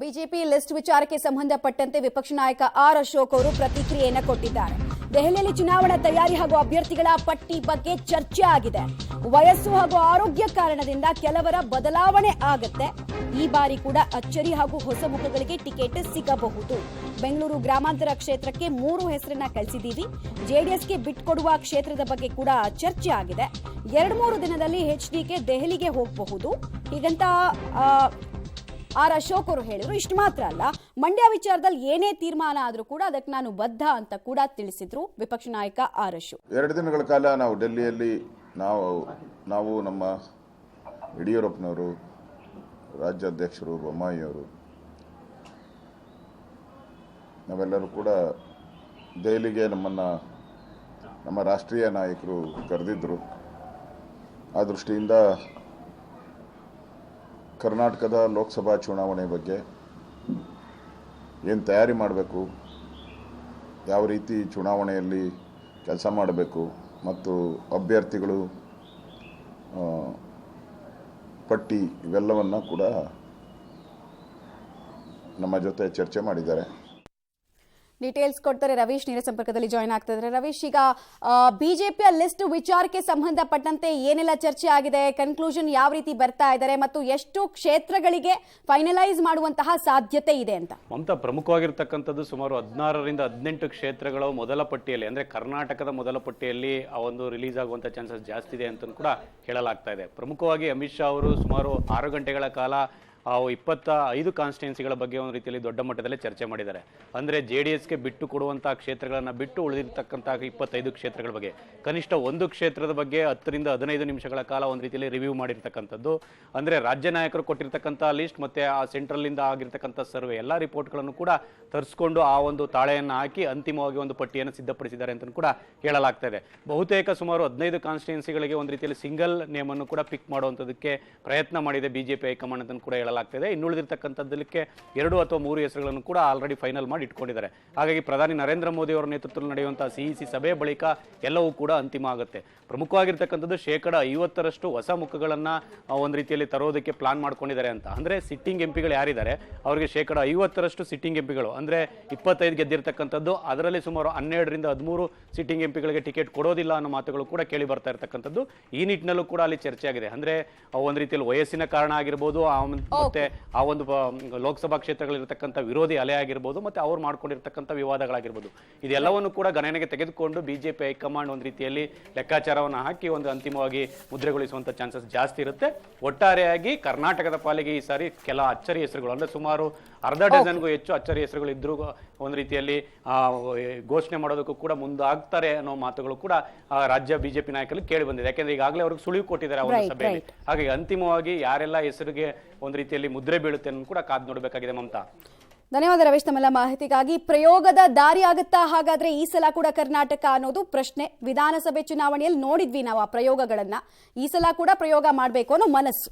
BJP list ವಿಚಾರಕ್ಕೆ ಸಂಬಂಧಪಟ್ಟಂತೆ ವಿಪಕ್ಷ ನಾಯಕ ಆರ್ ಅಶೋಕ್ ಅವರು ಪ್ರತಿಕ್ರಿಯೆಯನ್ನು ಕೊಟ್ಟಿದ್ದಾರೆ. ದೆಹಲಿಯಲ್ಲಿ ಚುನಾವಣಾ ತಯಾರಿ ಹಾಗೂ ಅಭ್ಯರ್ಥಿಗಳ ಪಟ್ಟಿ ಬಗ್ಗೆ ಚರ್ಚೆ ಆಗಿದೆ. ವಯಸ್ಸು ಹಾಗೂ ಆರೋಗ್ಯ ಕಾರಣದಿಂದ ಕೆಲವರ ಬದಲಾವಣೆ ಆಗುತ್ತೆ. ಈ ಬಾರಿ ಕೂಡ ಅಚ್ಚರಿ ಹಾಗೂ ಹೊಸ ಮುಖಗಳಿಗೆ ಟಿಕೆಟ್ ಸಿಗಬಹುದು. ಬೆಂಗಳೂರು ಗ್ರಾಮಾಂತರ ಕ್ಷೇತ್ರಕ್ಕೆ 3 ಹೆಸರನ್ನ ಕಳಿಸಿದ್ದೀವಿ. ಜೆಡಿಎಸ್ಗೆ ಬಿಟ್ಕೊಡುವ ಕ್ಷೇತ್ರದ ಬಗ್ಗೆ ಕೂಡ ಚರ್ಚೆ ಆಗಿದೆ. 2-3 ದಿನದಲ್ಲಿ ಎಚ್ಡಿಕೆ ದೆಹಲಿಗೆ ಹೋಗಬಹುದು ಹೀಗಂತ ಆರ್ ಅಶೋಕ್ ಅವರು ಹೇಳಿದ್ರು. ಇಷ್ಟು ಮಾತ್ರ ಅಲ್ಲ, ಮಂಡ್ಯ ವಿಚಾರದಲ್ಲಿ ಏನೇ ತೀರ್ಮಾನ ಆದ್ರೂ ಕೂಡ ಅದಕ್ಕೆ ನಾನು ಬದ್ಧ ಅಂತ ಕೂಡ ತಿಳಿಸಿದ್ರು ವಿಪಕ್ಷ ನಾಯಕ ಆರ್ ಅಶೋಕ್. 2 ದಿನಗಳ ಕಾಲ ನಾವು ಡೆಲ್ಲಿಯಲ್ಲಿ ನಾವು ನಮ್ಮ ಯಡಿಯೂರಪ್ಪನವರು, ರಾಜ್ಯಾಧ್ಯಕ್ಷರು ಬೊಮ್ಮಾಯಿಯವರು, ನಾವೆಲ್ಲರೂ ಕೂಡ ದೆಹಲಿಗೆ ನಮ್ಮ ರಾಷ್ಟ್ರೀಯ ನಾಯಕರು ಕರೆದಿದ್ದರು. ಆ ದೃಷ್ಟಿಯಿಂದ ಕರ್ನಾಟಕದ ಲೋಕಸಭಾ ಚುನಾವಣೆ ಬಗ್ಗೆ ಏನು ತಯಾರಿ ಮಾಡಬೇಕು, ಯಾವ ರೀತಿ ಚುನಾವಣೆಯಲ್ಲಿ ಕೆಲಸ ಮಾಡಬೇಕು ಮತ್ತು ಅಭ್ಯರ್ಥಿಗಳು ಪಟ್ಟಿ ಇವೆಲ್ಲವನ್ನು ಕೂಡ ನಮ್ಮ ಜೊತೆ ಚರ್ಚೆ ಮಾಡಿದ್ದಾರೆ. ಡೀಟೇಲ್ಸ್ ಕೊಡ್ತಾರೆ ರವೀಶ್, ನೇರ ಸಂಪರ್ಕದಲ್ಲಿ ಜಾಯ್ನ್ ಆಗ್ತಿದ್ದಾರೆ. ರವೀಶ್, ಈಗ ಬಿಜೆಪಿಯ ಲಿಸ್ಟ್ ವಿಚಾರಕ್ಕೆ ಸಂಬಂಧಪಟ್ಟಂತೆ ಏನೆಲ್ಲ ಚರ್ಚೆ ಆಗಿದೆ, ಕನ್ಕ್ಲೂಷನ್ ಯಾವ ರೀತಿ ಬರ್ತಾ ಇದ್ದಾರೆ ಮತ್ತು ಎಷ್ಟು ಕ್ಷೇತ್ರಗಳಿಗೆ ಫೈನಲೈಸ್ ಮಾಡುವಂತಹ ಸಾಧ್ಯತೆ ಇದೆ ಅಂತ? ಮಮತಾ, ಪ್ರಮುಖವಾಗಿರ್ತಕ್ಕಂಥದ್ದು ಸುಮಾರು 16ರಿಂದ 18 ಕ್ಷೇತ್ರಗಳು ಮೊದಲ ಪಟ್ಟಿಯಲ್ಲಿ, ಅಂದ್ರೆ ಕರ್ನಾಟಕದ ಮೊದಲ ಪಟ್ಟಿಯಲ್ಲಿ ಆ ಒಂದು ರಿಲೀಸ್ ಆಗುವಂತ ಚಾನ್ಸಸ್ ಜಾಸ್ತಿ ಇದೆ ಅಂತ ಕೂಡ ಹೇಳಲಾಗ್ತಾ ಇದೆ. ಪ್ರಮುಖವಾಗಿ ಅಮಿತ್ ಶಾ ಅವರು ಸುಮಾರು 6 ಗಂಟೆಗಳ ಕಾಲ 25 ಕಾನ್ಸ್ಟಿಟ್ಯೂನ್ಸಿಗಳ ಬಗ್ಗೆ ಒಂದು ರೀತಿಯಲ್ಲಿ ದೊಡ್ಡ ಮಟ್ಟದಲ್ಲಿ ಚರ್ಚೆ ಮಾಡಿದ್ದಾರೆ. ಅಂದರೆ JDSಗೆ ಬಿಟ್ಟು ಕೊಡುವಂತಹ ಕ್ಷೇತ್ರಗಳನ್ನು ಬಿಟ್ಟು ಉಳಿದಿರ್ತಕ್ಕಂತಹ 25 ಕ್ಷೇತ್ರಗಳ ಬಗ್ಗೆ, ಕನಿಷ್ಠ ಒಂದು ಕ್ಷೇತ್ರದ ಬಗ್ಗೆ 10ರಿಂದ 15 ನಿಮಿಷಗಳ ಕಾಲ ಒಂದು ರೀತಿಯಲ್ಲಿ ರಿವ್ಯೂ ಮಾಡಿರ್ತಕ್ಕಂಥದ್ದು. ಅಂದರೆ ರಾಜ್ಯ ನಾಯಕರು ಕೊಟ್ಟಿರ್ತಕ್ಕಂಥ ಲಿಸ್ಟ್ ಮತ್ತೆ ಆ ಸೆಂಟ್ರಲ್ನಿಂದ ಆಗಿರ್ತಕ್ಕಂಥ ಸರ್ವೆ ಎಲ್ಲ ರಿಪೋರ್ಟ್ಗಳನ್ನು ಕೂಡ ತರಿಸ್ಕೊಂಡು ಆ ಒಂದು ತಾಳೆಯನ್ನು ಹಾಕಿ ಅಂತಿಮವಾಗಿ ಒಂದು ಪಟ್ಟಿಯನ್ನು ಸಿದ್ಧಪಡಿಸಿದ್ದಾರೆ ಅಂತ ಕೂಡ ಹೇಳಲಾಗ್ತಾ ಇದೆ. ಬಹುತೇಕ ಸುಮಾರು 15 ಕಾನ್ಸ್ಟಿಟ್ಯೂನ್ಸಿಗಳಿಗೆ ಒಂದು ರೀತಿಯಲ್ಲಿ ಸಿಂಗಲ್ ನೇಮನ್ನು ಕೂಡ ಪಿಕ್ ಮಾಡುವಂಥದ್ದಕ್ಕೆ ಪ್ರಯತ್ನ ಮಾಡಿದೆ ಬಿಜೆಪಿ ಹೈಕಮಾಂಡ್ ಅಂತ ಕೂಡ ಹೇಳಲಾಗ್ತಿದೆ. ಇನ್ನುಳಿದಿರ್ತಕ್ಕಂಥದ್ದಕ್ಕೆ 2 ಅಥವಾ 3 ಹೆಸರುಗಳನ್ನು ಕೂಡ ಆಲ್ರೆಡಿ ಫೈನಲ್ ಮಾಡಿ ಇಟ್ಕೊಂಡಿದ್ದಾರೆ. ಹಾಗಾಗಿ ಪ್ರಧಾನಿ ನರೇಂದ್ರ ಮೋದಿ ಅವರ ನೇತೃತ್ವದಲ್ಲಿ ನಡೆಯುವಂತಹ CEC ಸಭೆ ಬಳಿಕ ಎಲ್ಲವೂ ಕೂಡ ಅಂತಿಮ ಆಗುತ್ತೆ. ಪ್ರಮುಖವಾಗಿರ್ತಕ್ಕಂಥದ್ದು 50% ಹೊಸ ಮುಖಗಳನ್ನ ಒಂದು ರೀತಿಯಲ್ಲಿ ತರೋದಕ್ಕೆ ಪ್ಲಾನ್ ಮಾಡ್ಕೊಂಡಿದ್ದಾರೆ ಅಂತ. ಅಂದ್ರೆ ಸಿಟ್ಟಿಂಗ್ ಎಂಪಿಗಳು ಯಾರಿದ್ದಾರೆ ಅವರಿಗೆ 50% ಸಿಟ್ಟಿಂಗ್ ಎಂಪಿಗಳು, ಅಂದ್ರೆ 25 ಗೆದ್ದಿರ್ತಕ್ಕಂಥದ್ದು, ಅದರಲ್ಲಿ ಸುಮಾರು 12ರಿಂದ 13 ಸಿಟ್ಟಿಂಗ್ ಎಂಪಿಗಳಿಗೆ ಟಿಕೆಟ್ ಕೊಡೋದಿಲ್ಲ ಅನ್ನೋ ಮಾತುಗಳು ಕೂಡ ಕೇಳಿ ಬರ್ತಾ ಇರ್ತಕ್ಕಂಥದ್ದು. ಈ ನಿಟ್ಟಿನಲ್ಲೂ ಕೂಡ ಅಲ್ಲಿ ಚರ್ಚೆ ಆಗಿದೆ. ಅಂದ್ರೆ ಒಂದು ರೀತಿಯಲ್ಲಿ ವಯಸ್ಸಿನ ಕಾರಣ ಆಗಿರ್ಬೋದು, ಮತ್ತೆ ಆ ಒಂದು ಲೋಕಸಭಾ ಕ್ಷೇತ್ರಗಳಿರ್ತಕ್ಕಂಥ ವಿರೋಧಿ ಅಲೆ ಆಗಿರ್ಬೋದು, ಮತ್ತೆ ಅವ್ರು ಮಾಡ್ಕೊಂಡಿರ್ತಕ್ಕಂಥ ವಿವಾದಗಳಾಗಿರ್ಬೋದು, ಇದೆಲ್ಲವನ್ನು ಕೂಡ ಗಣನೆಗೆ ತೆಗೆದುಕೊಂಡು ಬಿಜೆಪಿ ಹೈಕಮಾಂಡ್ ಒಂದು ರೀತಿಯಲ್ಲಿ ಲೆಕ್ಕಾಚಾರವನ್ನು ಹಾಕಿ ಒಂದು ಅಂತಿಮವಾಗಿ ಮುದ್ರೆಗೊಳಿಸುವಂತ ಚಾನ್ಸಸ್ ಜಾಸ್ತಿ ಇರುತ್ತೆ. ಒಟ್ಟಾರೆಯಾಗಿ ಕರ್ನಾಟಕದ ಪಾಲಿಗೆ ಈ ಸಾರಿ ಕೆಲ ಅಚ್ಚರಿ ಹೆಸರುಗಳು, ಅಂದ್ರೆ ಸುಮಾರು ಅರ್ಧ ಡಜನ್ಗೂ ಹೆಚ್ಚು ಅಚ್ಚರಿ ಹೆಸರುಗಳು ಇದ್ರೂ ಒಂದು ರೀತಿಯಲ್ಲಿ ಘೋಷಣೆ ಮಾಡೋದಕ್ಕೂ ಕೂಡ ಮುಂದಾಗ್ತಾರೆ ಅನ್ನೋ ಮಾತುಗಳು ಕೂಡ ರಾಜ್ಯ ಬಿಜೆಪಿ ನಾಯಕರಲ್ಲಿ ಕೇಳಿ ಬಂದಿದೆ. ಯಾಕೆಂದ್ರೆ ಈಗಾಗಲೇ ಅವ್ರಿಗೆ ಸುಳಿವು ಕೊಟ್ಟಿದ್ದಾರೆ ಆ ಒಂದು ಸಭೆಯಲ್ಲಿ. ಹಾಗಾಗಿ ಅಂತಿಮವಾಗಿ ಯಾರೆಲ್ಲ ಹೆಸರಿಗೆ ಒಂದು ರೀತಿಯಲ್ಲಿ ಮುದ್ರೆ ಬೀಳುತ್ತೆ ಅನ್ನೋ ಕೂಡ ಕಾದು ನೋಡಬೇಕಾಗಿದೆ. ಮಮತಾ, ಧನ್ಯವಾದ ರವೀಶ್ ತಮ್ಮೆಲ್ಲ ಮಾಹಿತಿಗಾಗಿ. ಪ್ರಯೋಗದ ದಾರಿ ಆಗುತ್ತಾ ಹಾಗಾದ್ರೆ ಈ ಸಲ ಕೂಡ ಕರ್ನಾಟಕ ಅನ್ನೋದು ಪ್ರಶ್ನೆ. ವಿಧಾನಸಭೆ ಚುನಾವಣೆಯಲ್ಲಿ ನೋಡಿದ್ವಿ ನಾವು ಆ ಪ್ರಯೋಗಗಳನ್ನ. ಈ ಸಲ ಕೂಡ ಪ್ರಯೋಗ ಮಾಡಬೇಕು ಅನ್ನೋ ಮನಸ್ಸು.